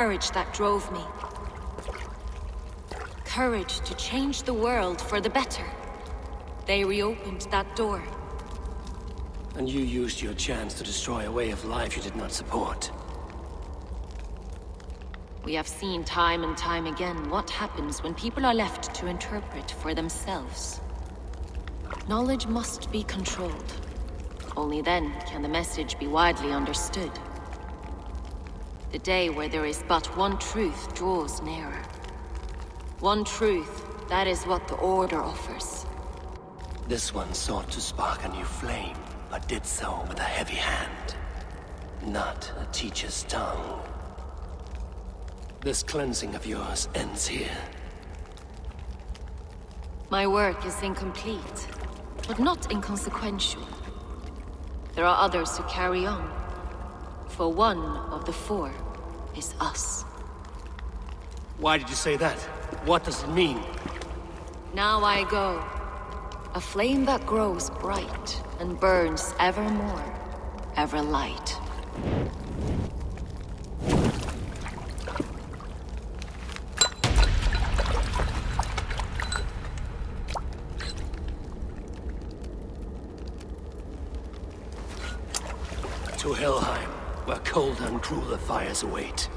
Courage that drove me. Courage to change the world for the better. They reopened that door. And you used your chance to destroy a way of life you did not support. We have seen time and time again what happens when people are left to interpret for themselves. Knowledge must be controlled. Only then can the message be widely understood. The day where there is but one truth draws nearer. One truth, that is what the Order offers. This one sought to spark a new flame, but did so with a heavy hand. Not a teacher's tongue. This cleansing of yours ends here. My work is incomplete, but not inconsequential. There are others who carry on. For one of the four is us. Why did you say that? What does it mean? Now I go. A flame that grows bright and burns ever more, ever light. To Helheim, where cold and crueler fires await.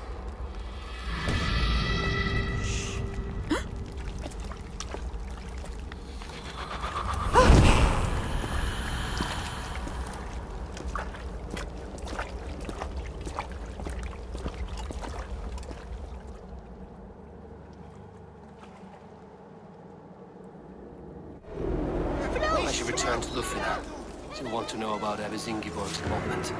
I should return to Lufina. Still want to know about Evisingiborg's involvement.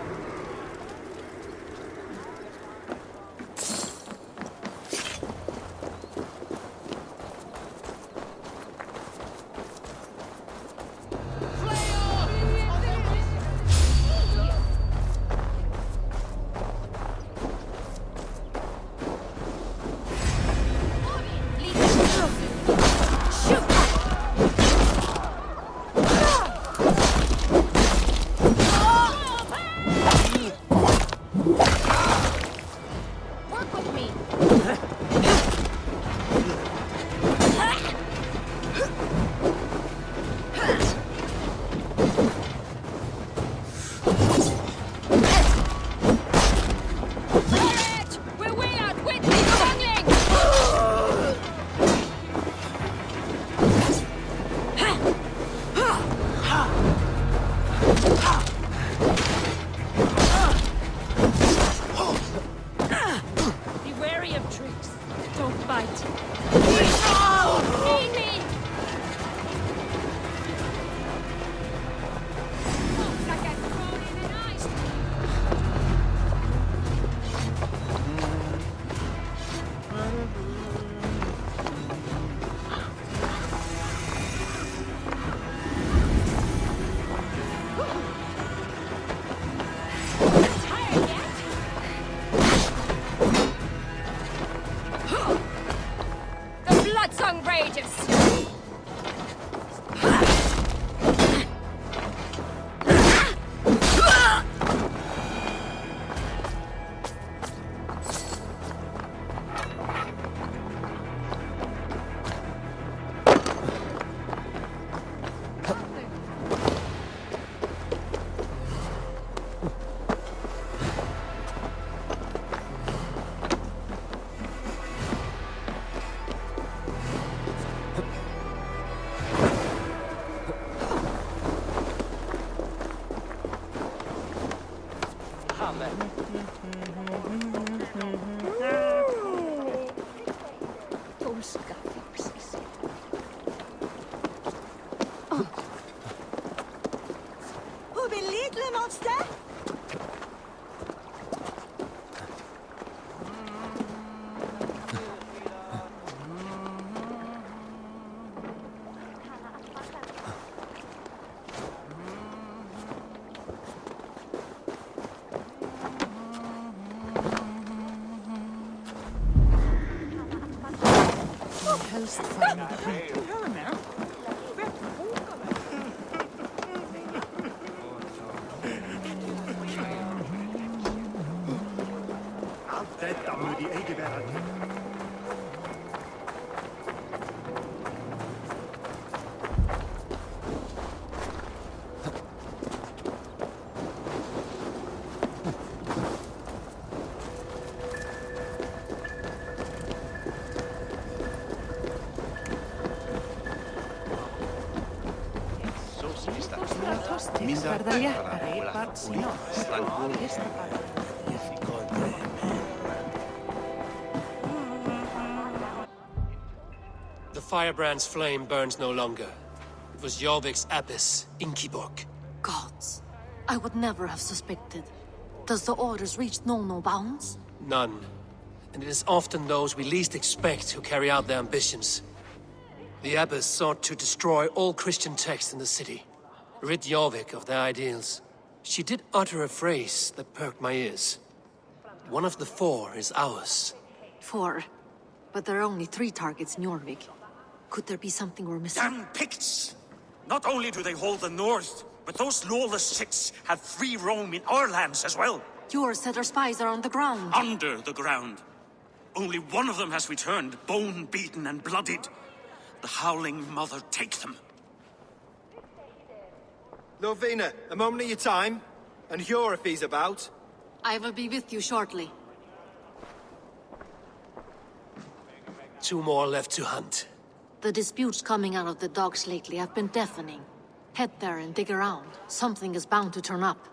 Allt detta med The firebrand's flame burns no longer. It was Jorvik's abyss, Inkiborg. Gods, I would never have suspected. Does the orders reach no bounds? None. And it is often those we least expect who carry out their ambitions. The abbess sought to destroy all Christian texts in the city, rid Jorvik of their ideals. She did utter a phrase that perked my ears. One of the 4 is ours. 4? But there are only 3 targets in Jorvik. Could there be something we're missing? Damn Picts! Not only do they hold the north, but those lawless shits have free roam in our lands as well. Yours said our spies are on the ground. Under the ground. Only one of them has returned, bone-beaten and bloodied. The Howling Mother take them. Lovina, a moment of your time. And Hjor if he's about. I will be with you shortly. 2 more left to hunt. The disputes coming out of the docks lately have been deafening. Head there and dig around. Something is bound to turn up.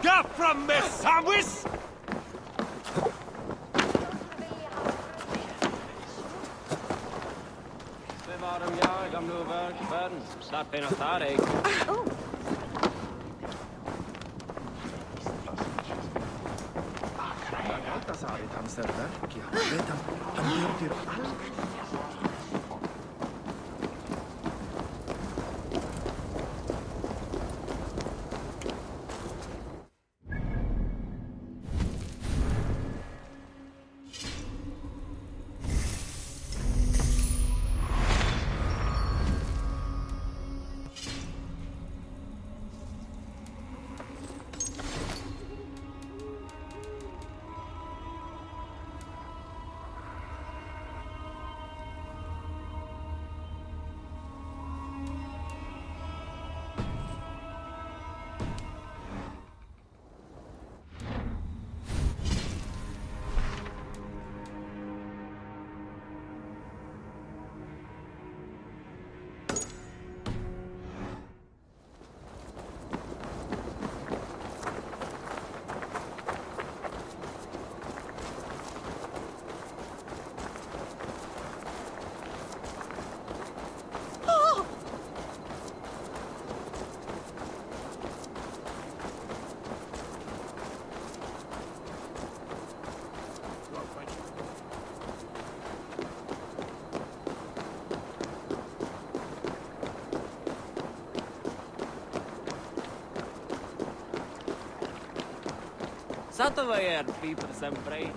Gafram med samvis! Bevaram jag gamla världen, slapp en att dig. Satova är people sempre.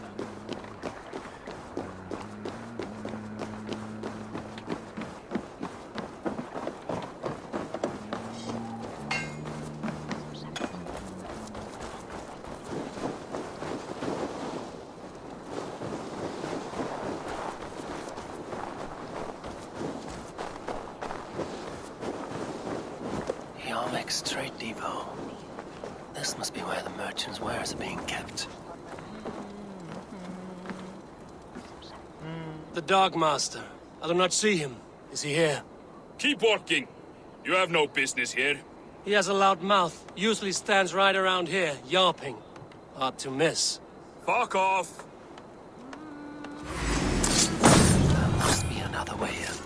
Jorvik's trade depot. This must be where the merchants' wares are being kept. The Dog Master. I do not see him. Is he here? Keep walking. You have no business here. He has a loud mouth. Usually stands right around here, yawping. Hard to miss. Fuck off. There must be another way in.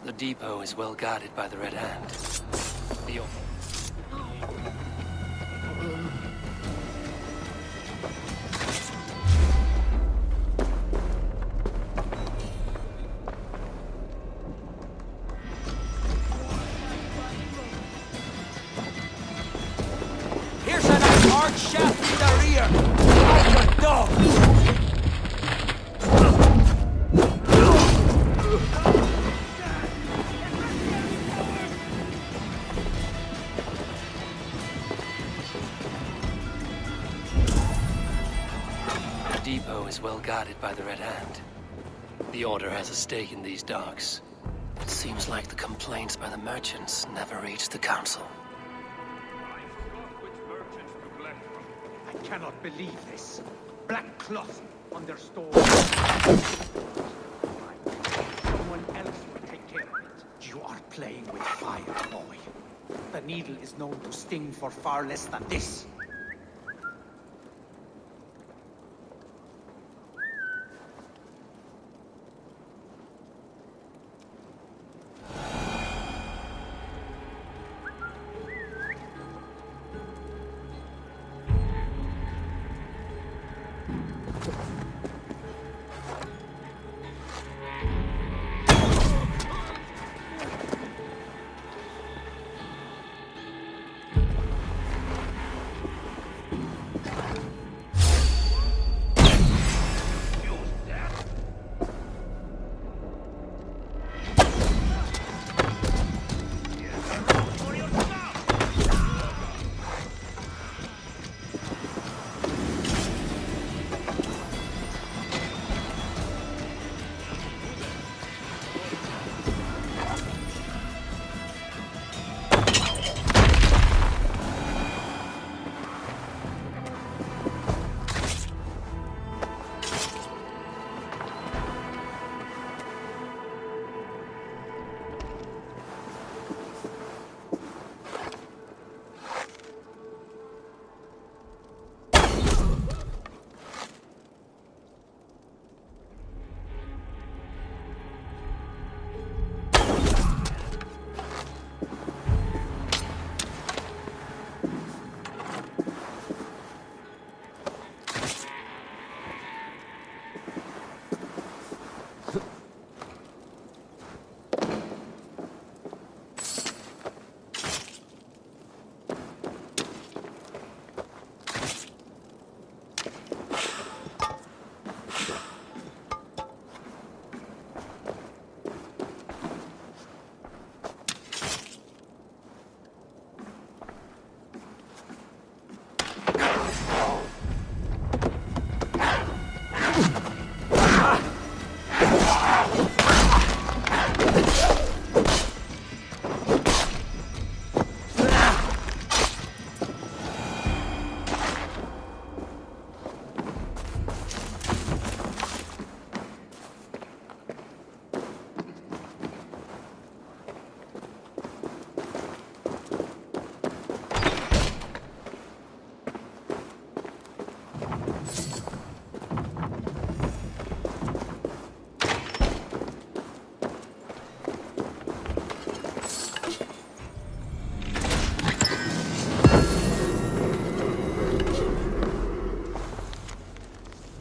The depot is well guarded by the Red Hand. The Here's a nice hard shaft in the rear! Like a dog! The depot is well guarded by the Red Hand. The Order has a stake in these docks. It seems like the complaints by the merchants never reached the Council. I cannot believe this. Black cloth on their stores. Someone else will take care of it. You are playing with fire, boy. The needle is known to sting for far less than this.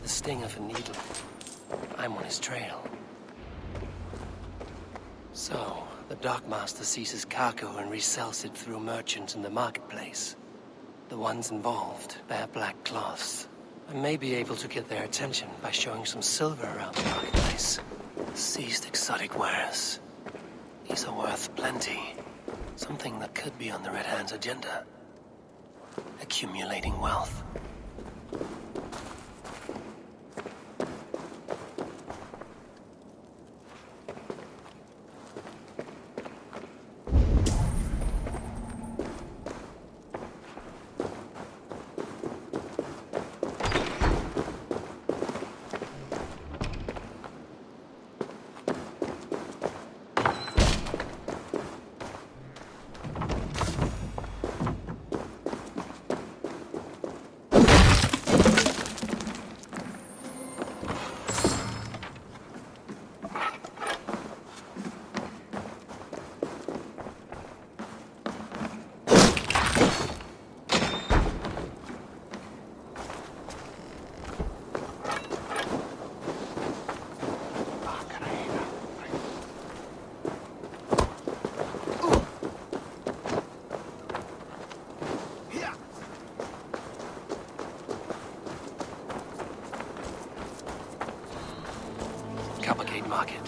Sting of a needle. I'm on his trail. So, the dockmaster seizes cargo and resells it through merchants in the marketplace. The ones involved bear black cloths. I may be able to get their attention by showing some silver around the marketplace. Seized exotic wares. These are worth plenty. Something that could be on the Red Hand's agenda. Accumulating wealth. market.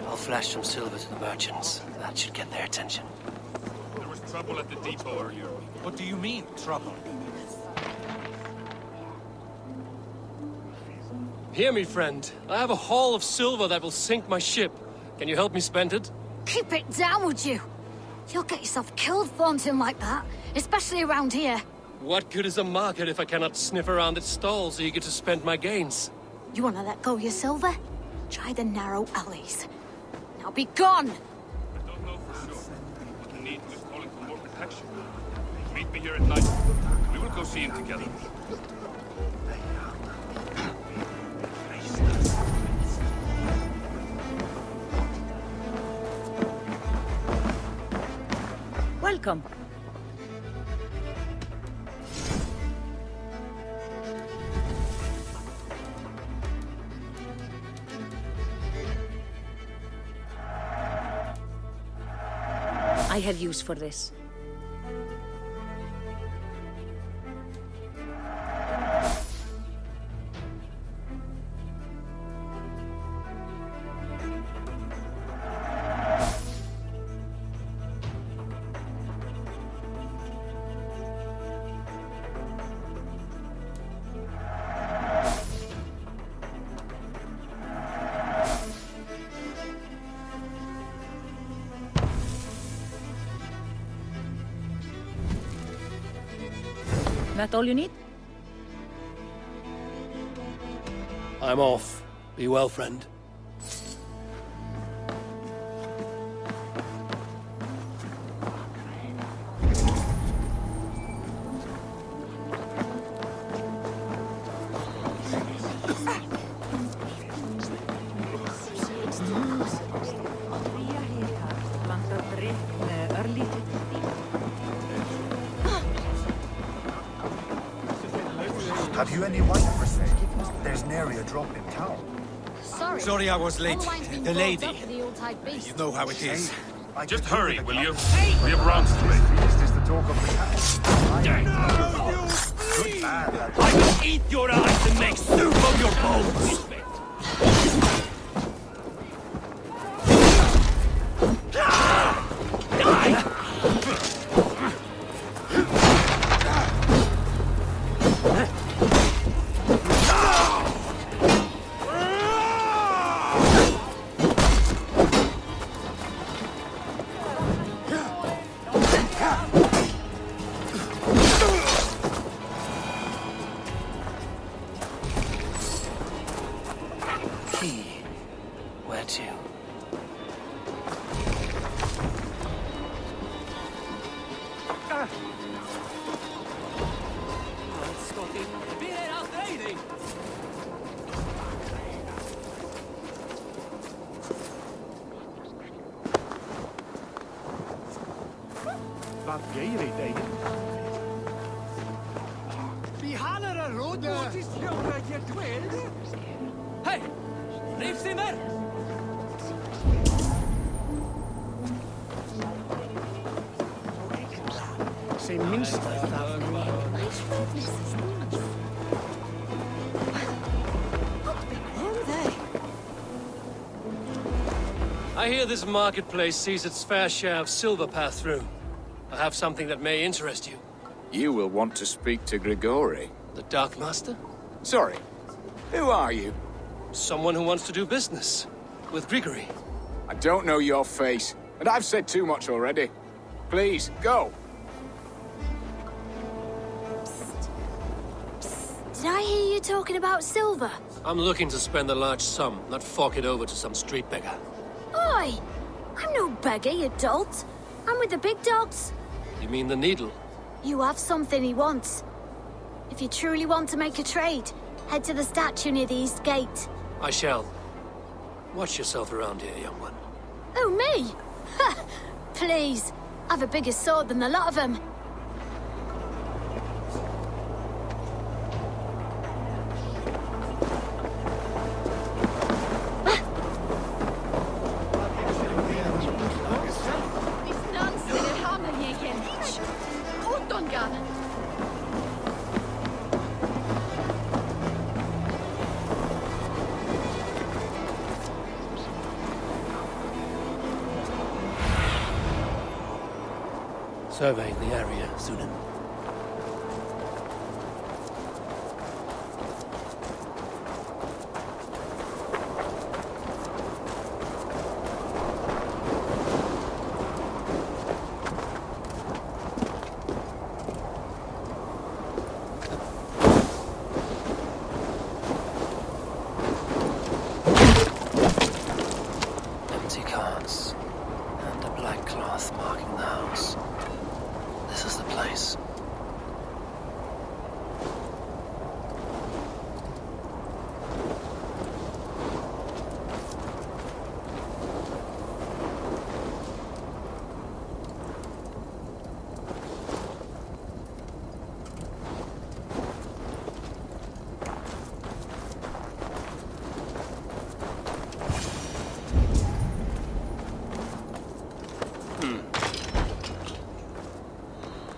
I'll flash some silver to the merchants. That should get their attention. There was trouble at the depot earlier. What do you mean, trouble? Hear me, friend. I have a haul of silver that will sink my ship. Can you help me spend it? Keep it down, would you? You'll get yourself killed flaunting like that, especially around here. What good is a market if I cannot sniff around its stalls eager to spend my gains? You want to let go of your silver? Try the narrow alleys. Now be gone! I don't know for sure, but the Needle is calling for more protection. Meet me here at night. We will go see him together. Welcome. I have use for this. That all you need? I'm off. Be well, friend. Have you any wine for sale? There's nary a drop in town. Sorry I was late. The lady. You know how it is. Just hurry, will you? We have rounds to make. Feast is the talk of the town. Good man, lad. I will eat your eyes and make soup of your bones! Where to? Hej! Rivsimmer! Say minst I hear this marketplace sees its fair share of silver pass through. I have something that may interest you. You will want to speak to Grigori. The Dark Master? Sorry, who are you? Someone who wants to do business. With Grigory. I don't know your face, and I've said too much already. Please, go. Did I hear you talking about silver? I'm looking to spend a large sum, not fork it over to some street beggar. Oi! I'm no beggar, you dolt. I'm with the big dogs. You mean the Needle? You have something he wants. If you truly want to make a trade, head to the statue near the east gate. I shall. Watch yourself around here, young one. Oh, me? Ha! Please. I've a bigger sword than the lot of them. Surveying the area, Sunan. Empty carts, and a black cloth marking the house. This is the place.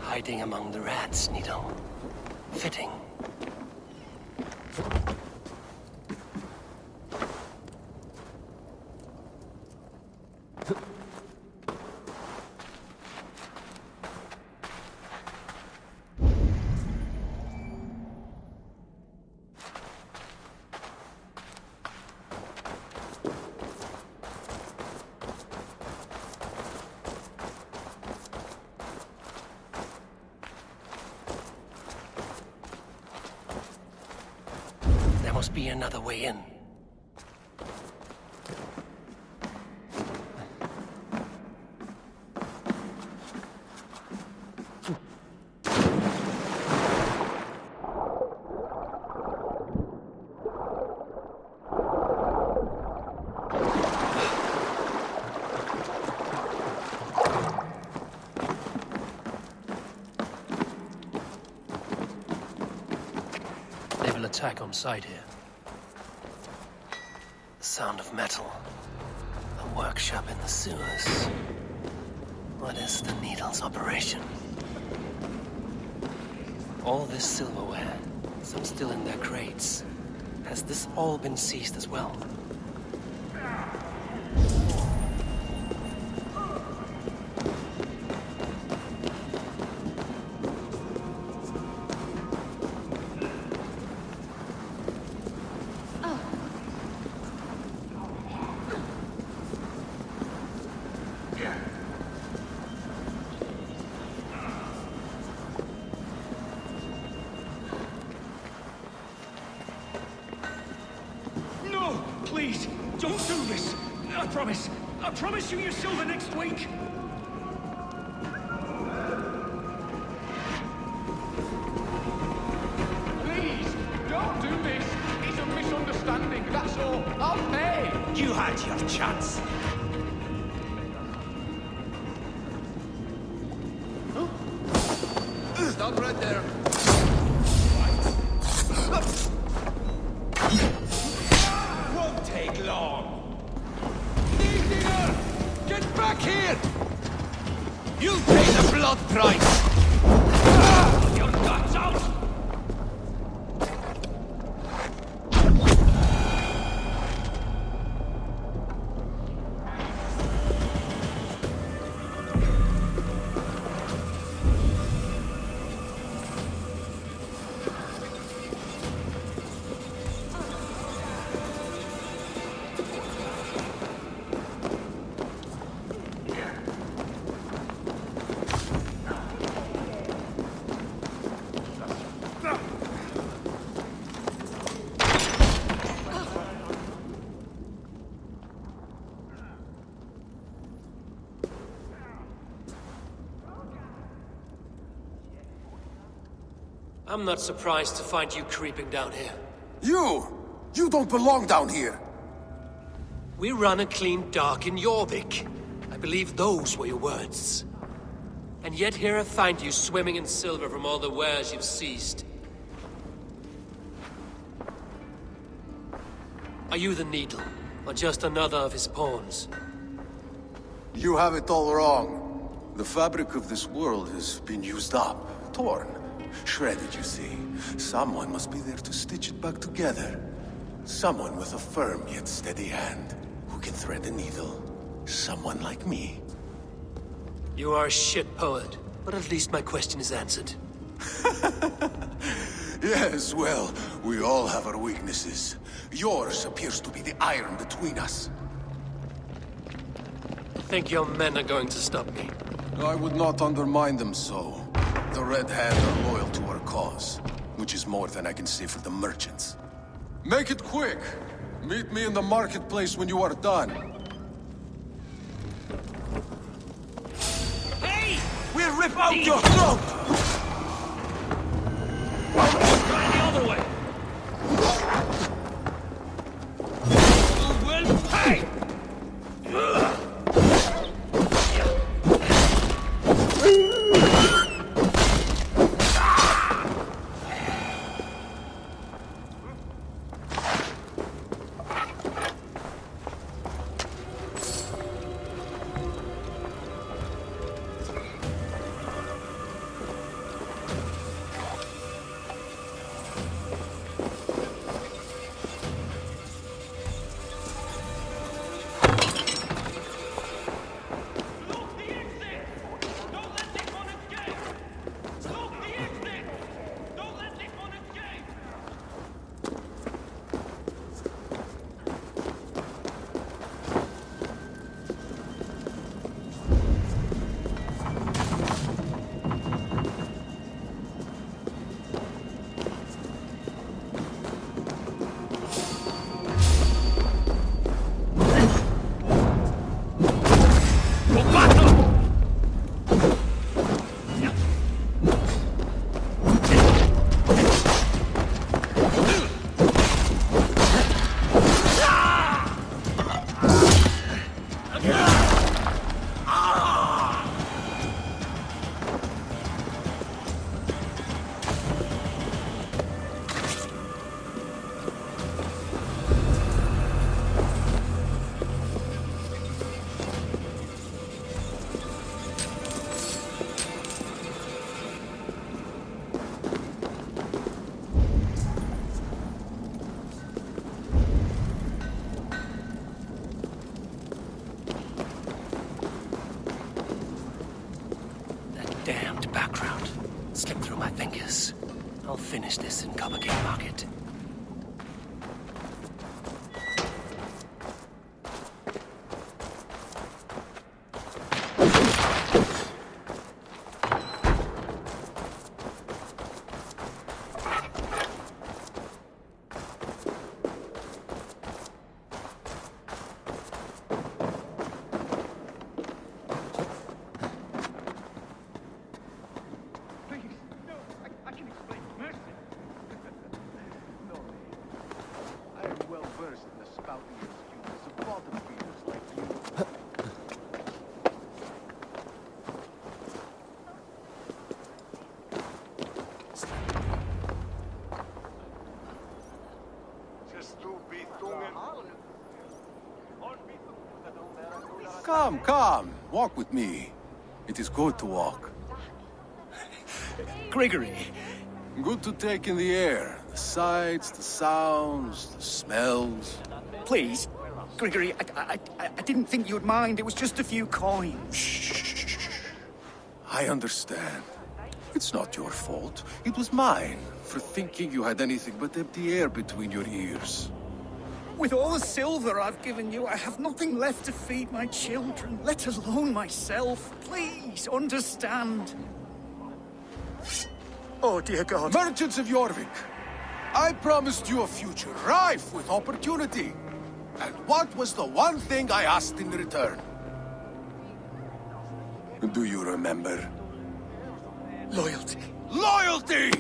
Hiding among the rats, Needle. Fitting. There must be another way in. They will attack on sight here. The sound of metal. A workshop in the sewers. What is the Needle's operation? All this silverware, some still in their crates. Has this all been seized as well? No! Please! Don't do this! I promise! I promise you your silver next week! Please, don't do this. It's a misunderstanding, that's all. I'll pay. You had your chance. Stop right there. Won't take long. Easier! Get back here! You'll pay the blood price! Your guts out! I'm not surprised to find you creeping down here. You don't belong down here! We run a clean dark in Jorvik. I believe those were your words. And yet here I find you swimming in silver from all the wares you've seized. Are you the Needle, or just another of his pawns? You have it all wrong. The fabric of this world has been used up, torn, shredded, you see. Someone must be there to stitch it back together. Someone with a firm yet steady hand, who can thread a needle. Someone like me. You are a shit poet, But at least my question is answered. Yes, well, we all have our weaknesses. Yours appears to be the iron between us. Think your men are going to stop me? I would not undermine them so. The Red Hand are loyal to our cause, which is more than I can say for the merchants. Make it quick! Meet me in the marketplace when you are done. Hey! We'll rip out your throat! Try the other way! You will pay! Damned background. Slipped through my fingers. I'll finish this in Copper King Market. Come, come. Walk with me. It is good to walk. Gregory. Good to take in the air. The sights, the sounds, the smells. Please, Gregory, I didn't think you'd mind. It was just a few coins. Shh. I understand. It's not your fault. It was mine, for thinking you had anything but empty air between your ears. With all the silver I've given you, I have nothing left to feed my children, let alone myself. Please, understand. Oh, dear God. Merchants of Jorvik, I promised you a future rife with opportunity. And what was the one thing I asked in return? Do you remember? Loyalty. Loyalty!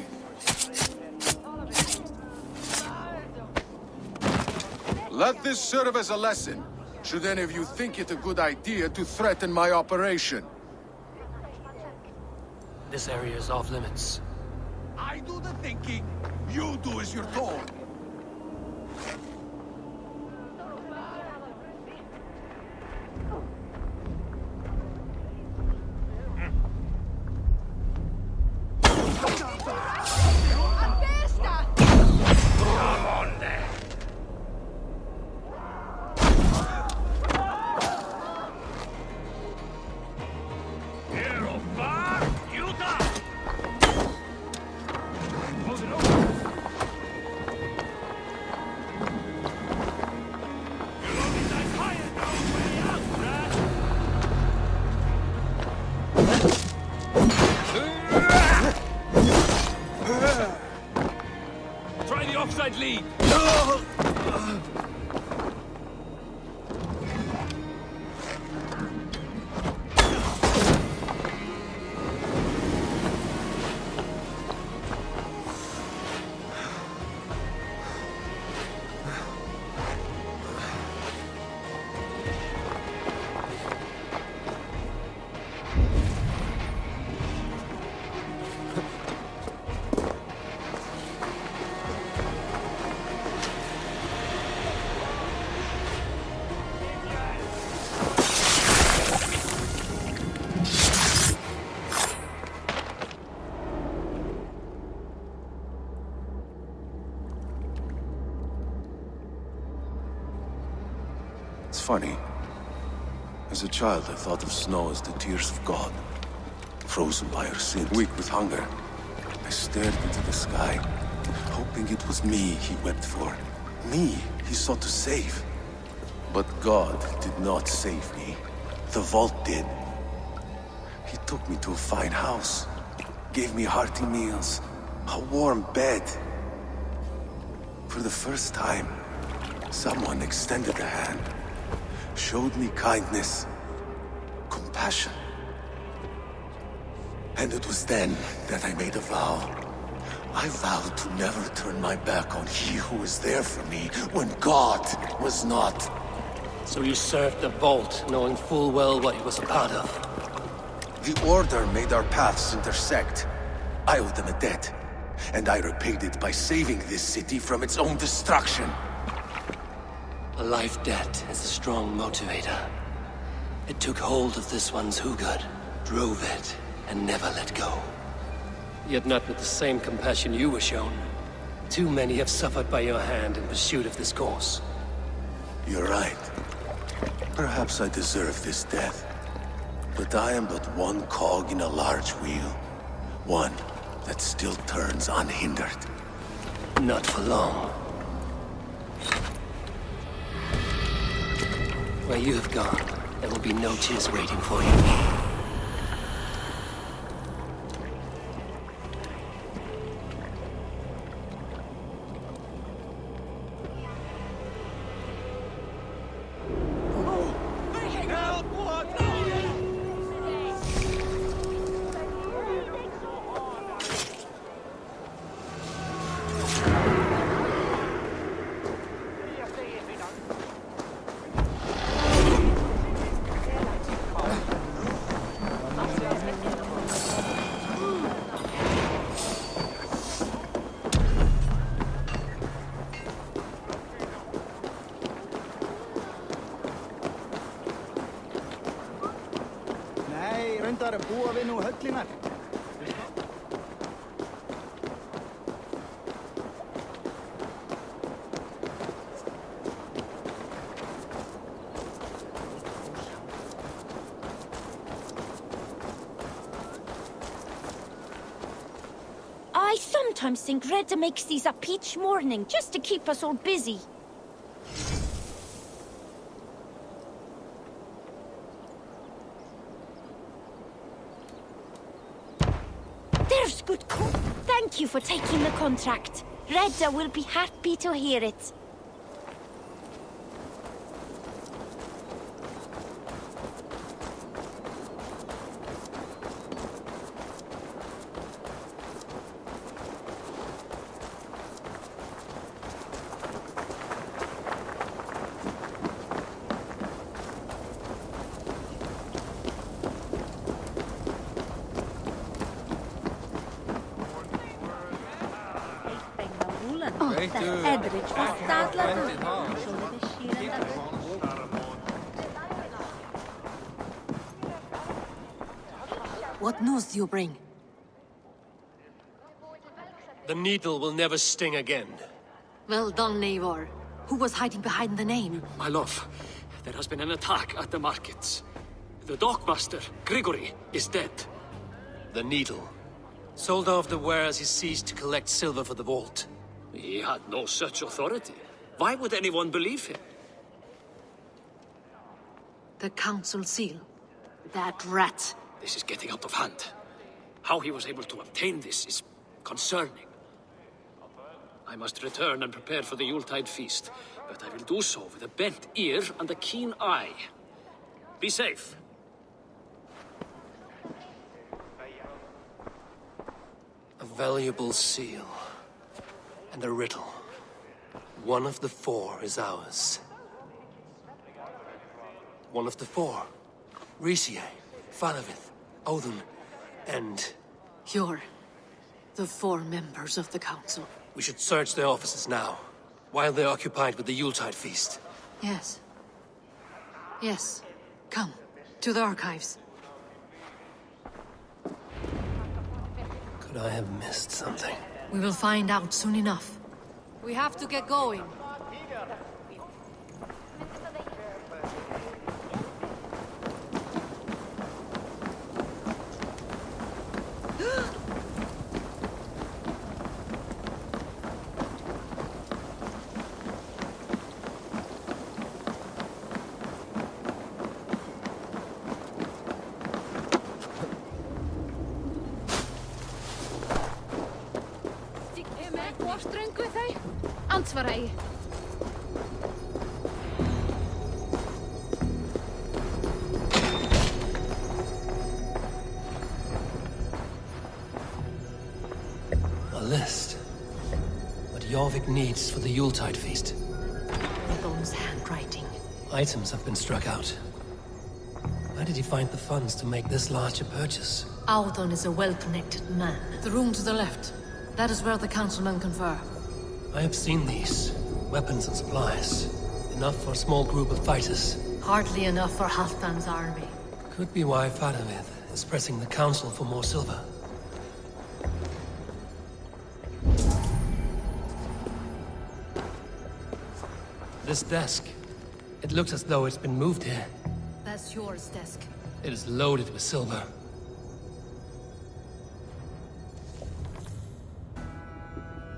Let this serve as a lesson, should any of you think it a good idea to threaten my operation. This area is off limits. I do the thinking, you do as you're told. Hero far, you It's funny. As a child, I thought of snow as the tears of God. Frozen by her sins, weak with hunger. I stared into the sky, hoping it was me he wept for. Me he sought to save. But God did not save me. The vault did. He took me to a fine house, gave me hearty meals, a warm bed. For the first time, someone extended a hand, showed me kindness, compassion. And it was then that I made a vow. I vowed to never turn my back on he who was there for me when God was not. So you served the Vault, knowing full well what it was a part of. The Order made our paths intersect. I owed them a debt, and I repaid it by saving this city from its own destruction. A life debt is a strong motivator. It took hold of this one's Hugad, drove it, and never let go. Yet not with the same compassion you were shown. Too many have suffered by your hand in pursuit of this cause. You're right. Perhaps I deserve this death. But I am but one cog in a large wheel. One that still turns unhindered. Not for long. Where you have gone, there will be no tears waiting for you. Reyndar búa við nú höllinar. I sometimes think Redda makes these up each morning just to keep us all busy. There's good cook. Thank you for taking the contract. Redda will be happy to hear it. What news do you bring? The needle will never sting again. Well done, Eivor. Who was hiding behind the name? My love, there has been an attack at the markets. The dockmaster, Grigory, is dead. The needle. Sold off the wares he seized to collect silver for the vault. He had no such authority. Why would anyone believe him? The council seal. That rat. This is getting out of hand. How he was able to obtain this is concerning. I must return and prepare for the Yuletide feast, but I will do so with a bent ear and a keen eye. Be safe. A valuable seal. And a riddle. One of the four is ours. One of the four. Risie, Falavith, Odin, and... You're the four members of the council. We should search their offices now, while they're occupied with the Yuletide feast. Yes. Yes. Come, to the archives. Could I have missed something? We will find out soon enough. We have to get going. Ansvara ég. A list. What Jorvik needs for the Yuletide feast. Thorn's handwriting. Items have been struck out. Where did he find the funds to make this large a purchase? Audon is a well-connected man. The room to the left. That is where the councilmen confer. I have seen these. Weapons and supplies. Enough for a small group of fighters. Hardly enough for Halfdan's army. Could be why Faravith is pressing the council for more silver. This desk. It looks as though it's been moved here. That's yours, desk. It is loaded with silver.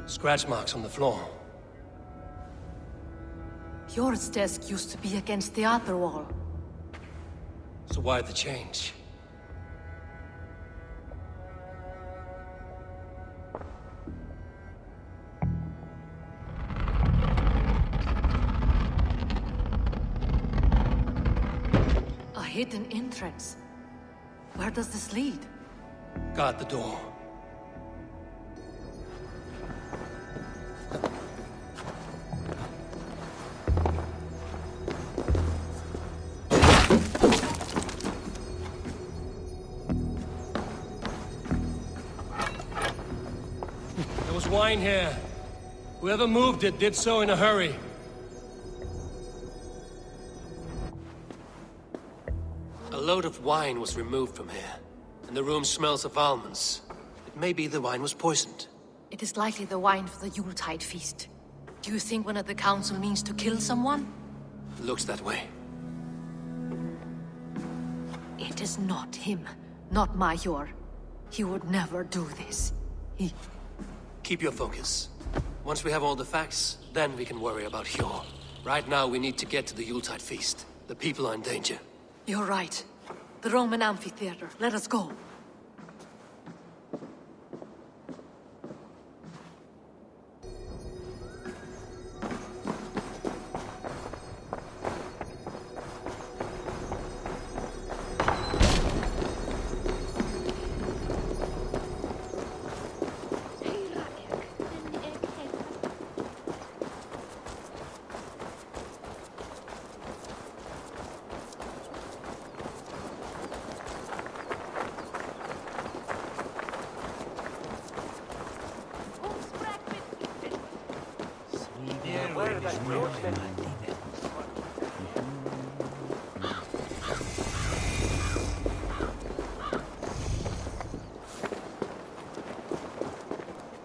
Scratch marks on the floor. Yours desk used to be against the other wall. So why the change? A hidden entrance. Where does this lead? Guard the door. There was wine here. Whoever moved it did so in a hurry. A load of wine was removed from here, and the room smells of almonds. It may be the wine was poisoned. It is likely the wine for the Yuletide feast. Do you think one of the council means to kill someone? Looks that way. It is not him, not Major. He would never do this. He... Keep your focus. Once we have all the facts, then we can worry about Hjor. Right now, we need to get to the Yuletide feast. The people are in danger. You're right. The Roman amphitheater. Let us go.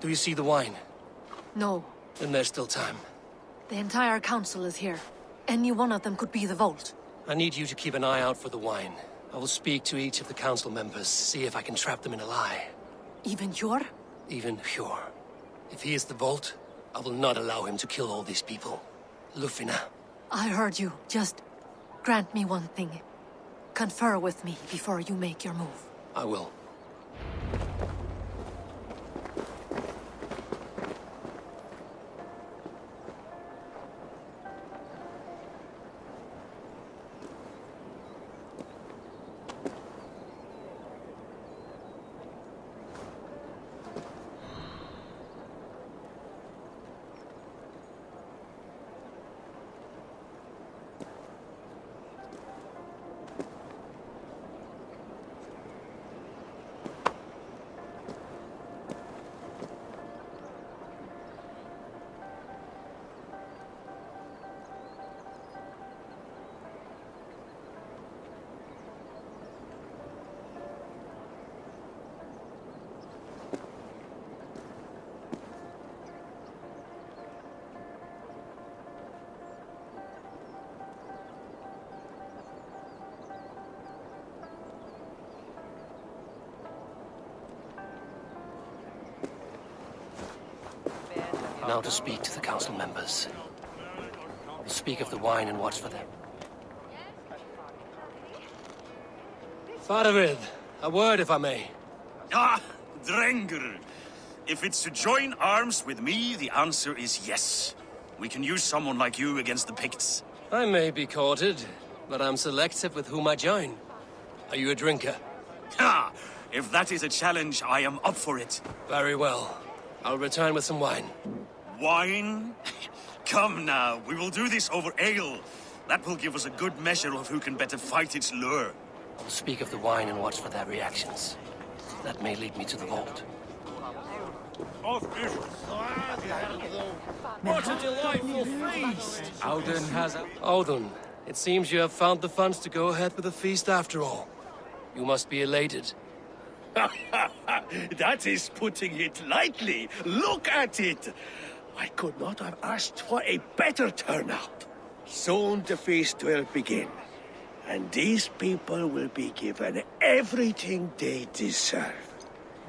Do you see the wine? No. Then there's still time. The entire council is here. Any one of them could be the vault. I need you to keep an eye out for the wine. I will speak to each of the council members, see if I can trap them in a lie. Even Hjor? Even Hjor. If he is the vault, I will not allow him to kill all these people. Lufina. I heard you. Just grant me one thing. Confer with me before you make your move. I will. now to speak to the council members. We'll speak of the wine and watch for them. Faravid, a word if I may. Ah, Drenger. If it's to join arms with me, the answer is yes. We can use someone like you against the Picts. I may be courted, but I'm selective with whom I join. Are you a drinker? Ha! If that is a challenge, I am up for it. Very well. I'll return with some wine. Wine? Come now, we will do this over ale. That will give us a good measure of who can better fight its lure. I'll speak of the wine and watch for their reactions. That may lead me to the vault. What a delightful feast! Auden has a... Auden, it seems you have found the funds to go ahead with the feast after all. You must be elated. That is putting it lightly. Look at it. I could not have asked for a better turnout. Soon the feast will begin. And these people will be given everything they deserve.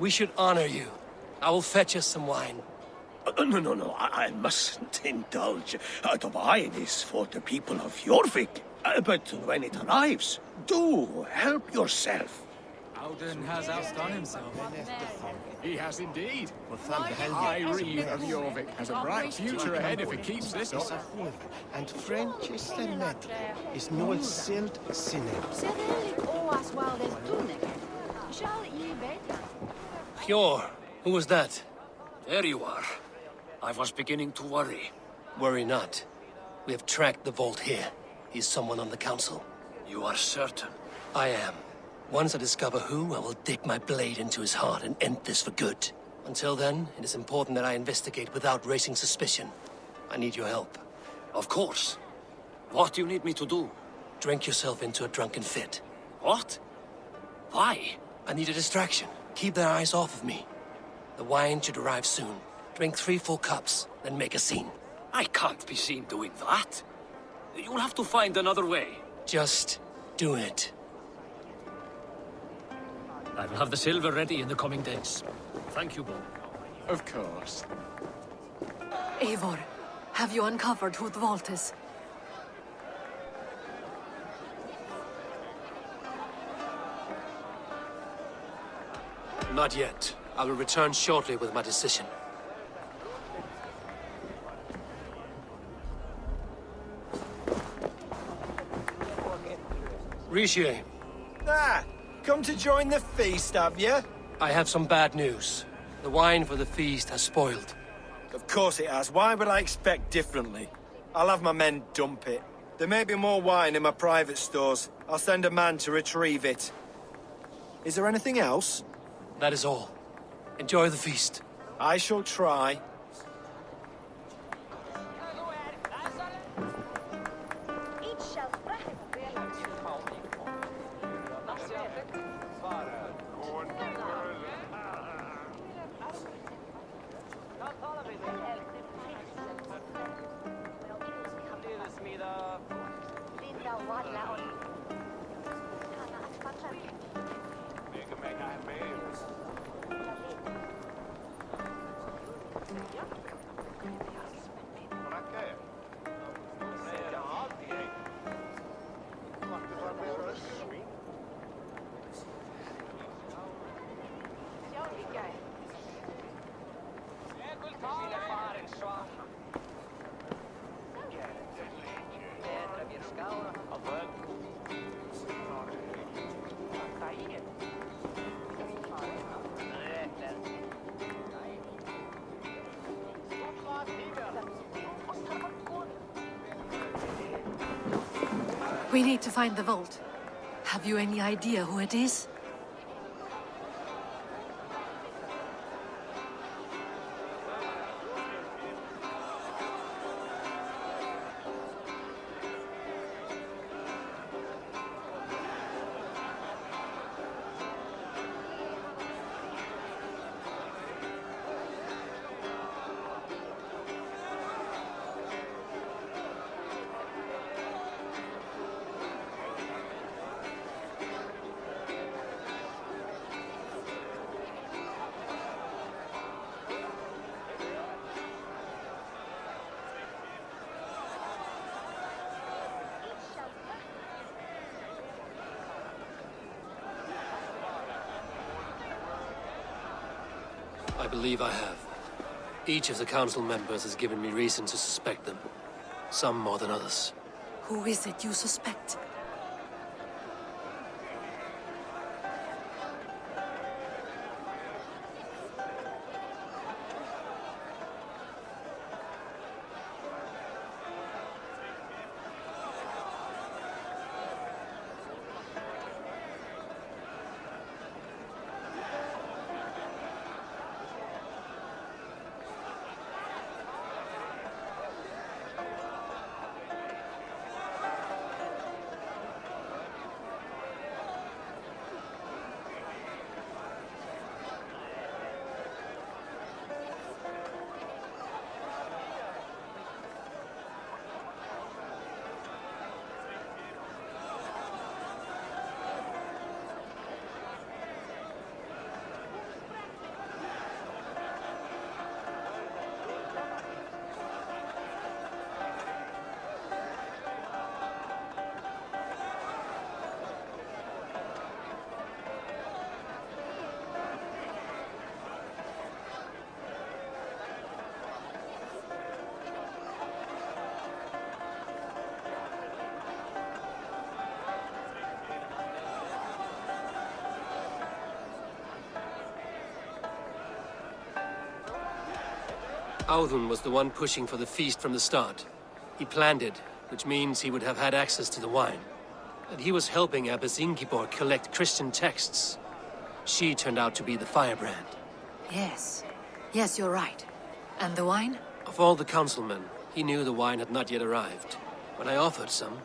We should honor you. I will fetch us some wine. No, I mustn't indulge. The wine is for the people of Jorvik. But when it arrives, do help yourself. Auden has outdone himself. He has indeed. High Reeve of Jorvik has a bright future ahead if he keeps this up. And French is the letter. Is no silt sinne. Pure. Who was that? There you are. I was beginning to worry. Worry not. We have tracked the vault here. He's someone on the council. You are certain? I am. Once I discover who, I will dig my blade into his heart and end this for good. Until then, it is important that I investigate without raising suspicion. I need your help. Of course. What do you need me to do? Drink yourself into a drunken fit. What? Why? I need a distraction. Keep their eyes off of me. The wine should arrive soon. Drink 3 full cups, then make a scene. I can't be seen doing that. You'll have to find another way. Just do it. I will have the silver ready in the coming days. Thank you, Bo. Of course. Eivor, have you uncovered who the vault is? Not yet. I will return shortly with my decision. Richier. Ah, come to join the feast, have you? I have some bad news. The wine for the feast has spoiled. Of course it has. Why would I expect differently? I'll have my men dump it. There may be more wine in my private stores. I'll send a man to retrieve it. Is there anything else? That is all. Enjoy the feast. I shall try. We need to find the vault. Have you any idea who it is? believe I have. Each of the council members has given me reason to suspect them. Some more than others. Who is it you suspect? Audun was the one pushing for the feast from the start. He planned it, which means he would have had access to the wine. And he was helping Abbess Ingeborg collect Christian texts. She turned out to be the firebrand. Yes. Yes, you're right. And the wine? Of all the councilmen, he knew the wine had not yet arrived. When I offered some,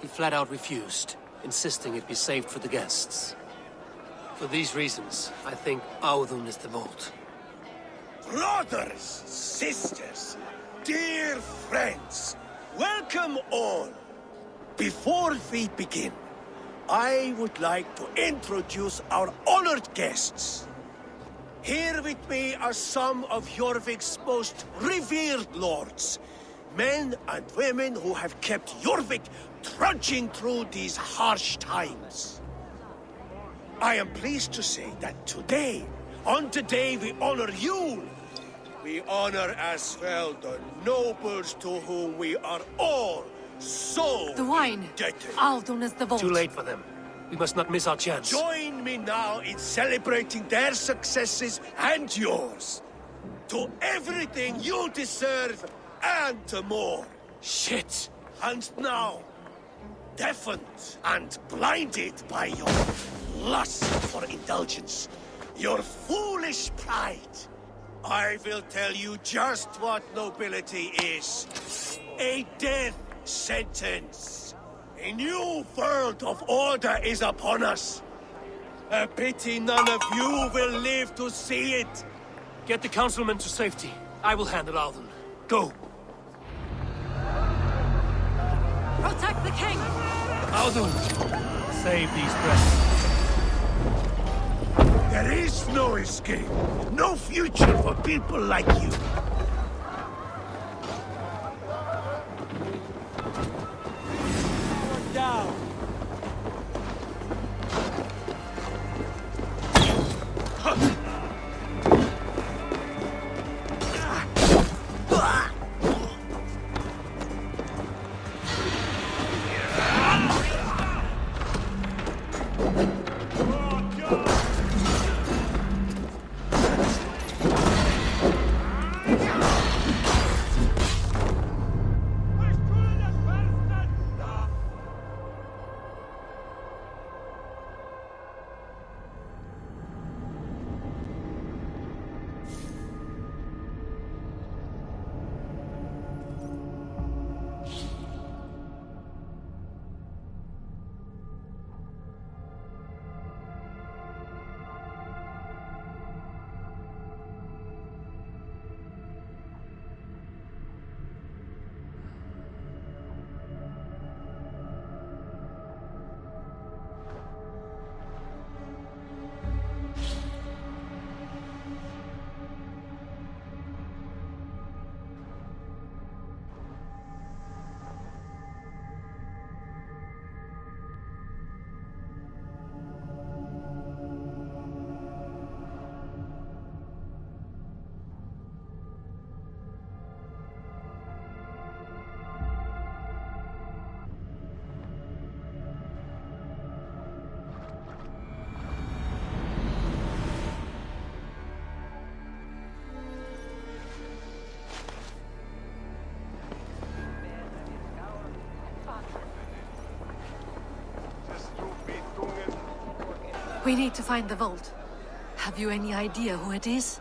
he flat out refused, insisting it be saved for the guests. For these reasons, I think Audun is the vault. Brothers, sisters, dear friends, welcome all. Before we begin, I would like to introduce our honored guests. Here with me are some of Jorvik's most revered lords, men and women who have kept Jorvik trudging through these harsh times. I am pleased to say that today, on the day we honor you, we honor as well the nobles to whom we are all so The wine. indebted. Audun is the vault. Too late for them. We must not miss our chance. Join me now in celebrating their successes and yours. To everything you deserve and more. Shit! And now, deafened and blinded by your lust for indulgence, your foolish pride, I will tell you just what nobility is. A death sentence. A new world of order is upon us. A pity none of you will live to see it. Get the councilmen to safety. I will handle Audun. Go! Protect the king! Audun! Save these breaths. There is no escape. No future for people like you. Down! We need to find the vault. Have you any idea who it is?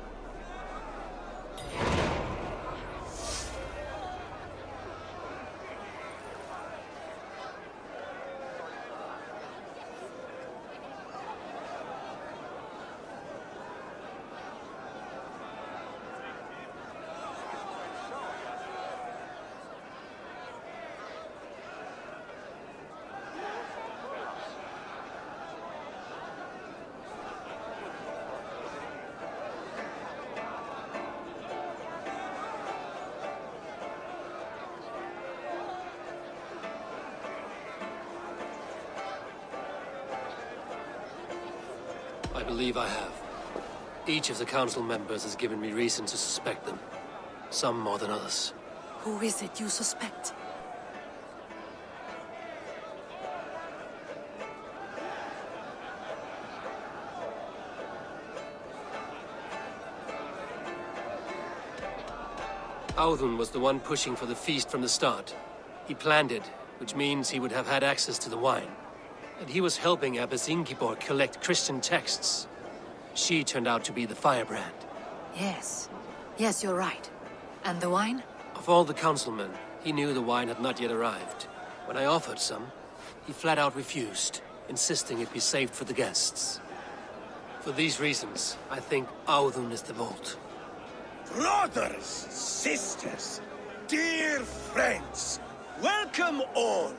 I believe I have. Each of the council members has given me reason to suspect them. Some more than others. Who is it you suspect? Audun was the one pushing for the feast from the start. He planned it, which means he would have had access to the wine. And he was helping Abbess Ingeborg collect Christian texts. She turned out to be the firebrand. Yes. Yes, you're right. And the wine? Of all the councilmen, he knew the wine had not yet arrived. When I offered some, he flat out refused, insisting it be saved for the guests. For these reasons, I think Audun is the vault. Brothers, sisters, dear friends, welcome all.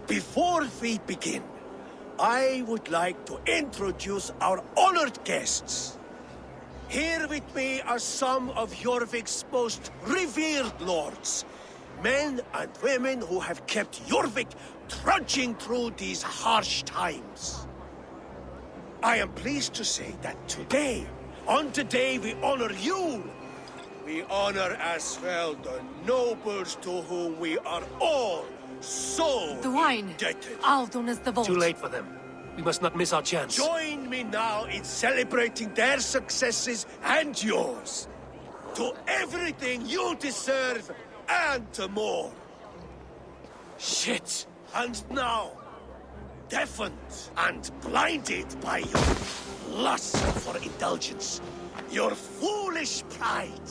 Before we begin, I would like to introduce our honored guests. Here with me are some of Jorvik's most revered lords, men and women who have kept Jorvik trudging through these harsh times. I am pleased to say that today, on the day we honor you, we honor as well the nobles to whom we are all so the wine. indebted. Audun is the vault. Too late for them. We must not miss our chance. Join me now in celebrating their successes and yours. To everything you deserve and more. Shit! And now, deafened and blinded by your lust for indulgence, your foolish pride,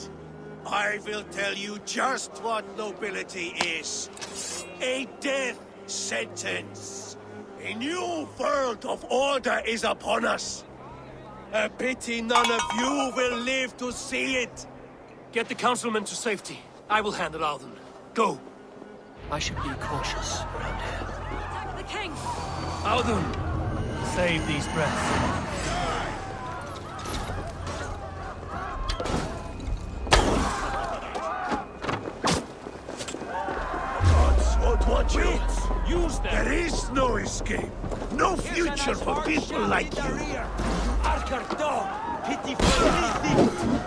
I will tell you just what nobility is. A death sentence. A new world of order is upon us. A pity none of you will live to see it. Get the councilmen to safety. I will handle Audun. Go. I should be cautious around here. Attack the king! Audun! Save these breaths. Won't want you. Use them. There is no escape. No future for people like you. Archer dog! Pitiful little...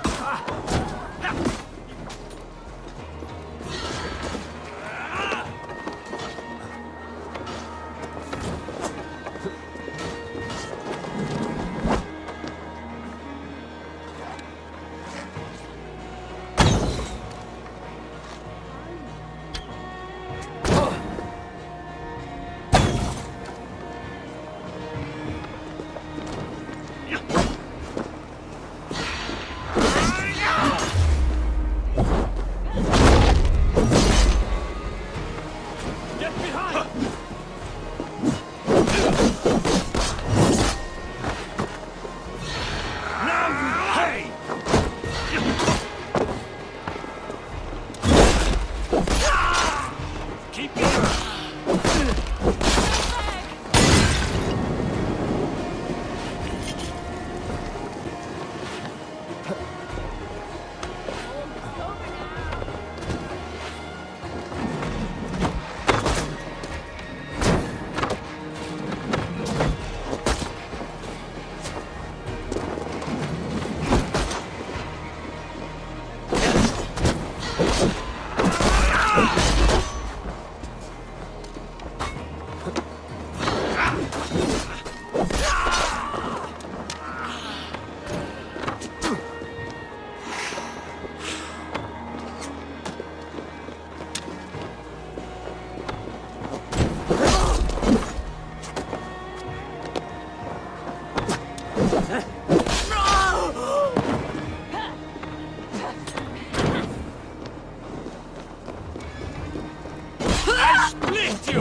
fight you!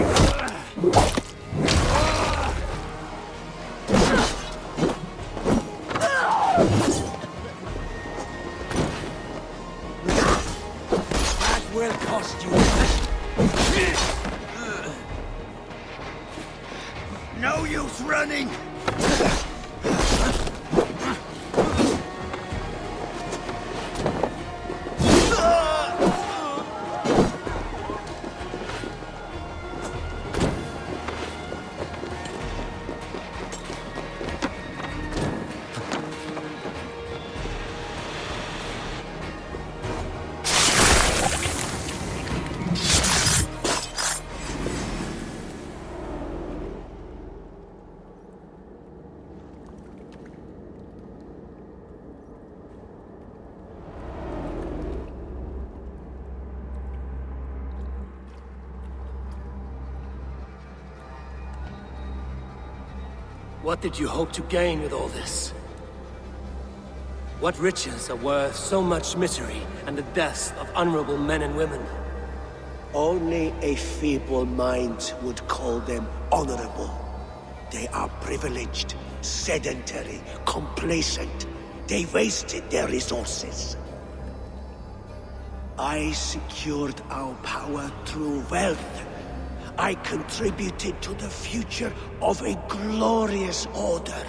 That will cost you. No use running! What did you hope to gain with all this? What riches are worth so much misery and the deaths of honorable men and women? Only a feeble mind would call them honorable. They are privileged, sedentary, complacent. They wasted their resources. I secured our power through wealth. I contributed to the future of a glorious order.